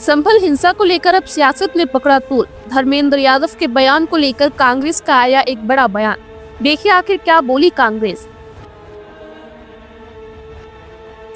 संभल हिंसा को लेकर अब सियासत ने पकड़ा तूल। धर्मेंद्र यादव के बयान को लेकर कांग्रेस का आया एक बड़ा बयान। देखिए आखिर क्या बोली कांग्रेस।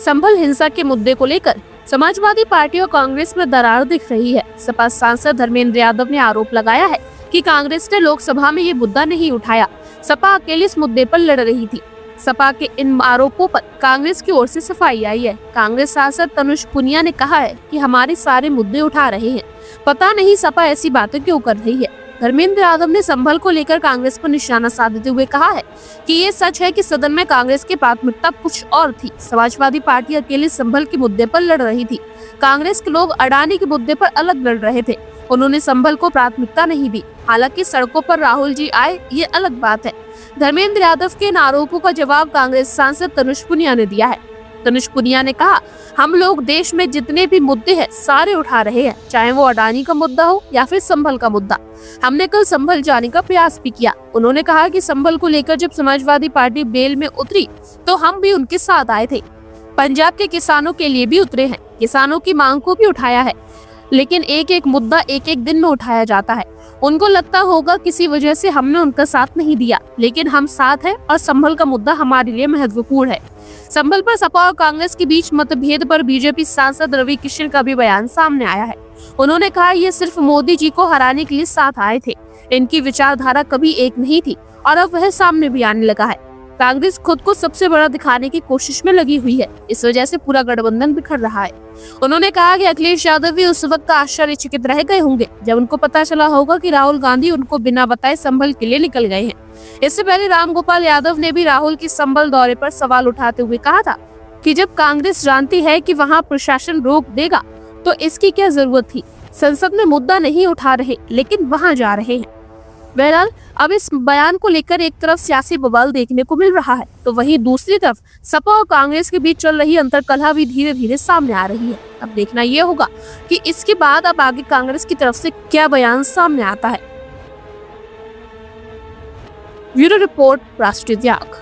संभल हिंसा के मुद्दे को लेकर समाजवादी पार्टी और कांग्रेस में दरार दिख रही है। सपा सांसद धर्मेंद्र यादव ने आरोप लगाया है कि कांग्रेस ने लोकसभा में ये मुद्दा नहीं उठाया। सपा अकेली इस मुद्दे पर लड़ रही थी। सपा के इन आरोपों पर कांग्रेस की ओर से सफाई आई है। कांग्रेस सांसद तनुष पुनिया ने कहा है कि हमारे सारे मुद्दे उठा रहे हैं, पता नहीं सपा ऐसी बातें क्यों कर रही है। धर्मेंद्र यादव ने संभल को लेकर कांग्रेस पर निशाना साधते हुए कहा है कि ये सच है कि सदन में कांग्रेस की प्राथमिकता कुछ और थी। समाजवादी पार्टी अकेले संभल के मुद्दे पर लड़ रही थी। कांग्रेस के लोग अडानी के मुद्दे पर अलग लड़ रहे थे। उन्होंने संभल को प्राथमिकता नहीं दी। हालांकि सड़कों पर राहुल जी आए, ये अलग बात है। धर्मेंद्र यादव के इन आरोपों का जवाब कांग्रेस सांसद तनुष पुनिया ने दिया है। तनुष पुनिया ने कहा, हम लोग देश में जितने भी मुद्दे हैं सारे उठा रहे हैं, चाहे वो अडानी का मुद्दा हो या फिर संभल का मुद्दा। हमने कल संभल जाने का प्रयास भी किया। उन्होंने कहा कि संभल को लेकर जब समाजवादी पार्टी बेल में उतरी तो हम भी उनके साथ आए थे। पंजाब के किसानों के लिए भी उतरे हैं, किसानों की मांग को भी उठाया है, लेकिन एक एक मुद्दा एक एक दिन में उठाया जाता है। उनको लगता होगा किसी वजह से हमने उनका साथ नहीं दिया, लेकिन हम साथ हैं और संभल का मुद्दा हमारे लिए महत्वपूर्ण है। संभल पर सपा और कांग्रेस के बीच मतभेद पर बीजेपी सांसद रवि किशन का भी बयान सामने आया है। उन्होंने कहा, ये सिर्फ मोदी जी को हराने के लिए साथ आए थे। इनकी विचारधारा कभी एक नहीं थी और अब वह सामने भी आने लगा है। कांग्रेस खुद को सबसे बड़ा दिखाने की कोशिश में लगी हुई है, इस वजह से पूरा गठबंधन बिखर रहा है। उन्होंने कहा कि अखिलेश यादव भी उस वक्त आश्चर्यचकित रह गए होंगे जब उनको पता चला होगा कि राहुल गांधी उनको बिना बताए संभल के लिए निकल गए हैं। इससे पहले रामगोपाल यादव ने भी राहुल की संभल दौरे पर सवाल उठाते हुए कहा था कि जब कांग्रेस जानती है कि वहां प्रशासन रोक देगा तो इसकी क्या जरूरत थी। संसद में मुद्दा नहीं उठा रहे लेकिन वहां जा रहे हैं। बहरहाल अब इस बयान को लेकर एक तरफ सियासी बवाल देखने को मिल रहा है, तो वहीं दूसरी तरफ सपा और कांग्रेस के बीच चल रही अंतर्कलह भी धीरे धीरे सामने आ रही है। अब देखना यह होगा कि इसके बाद अब आगे कांग्रेस की तरफ से क्या बयान सामने आता है। ब्यूरो रिपोर्ट, राष्ट्रीय जाग।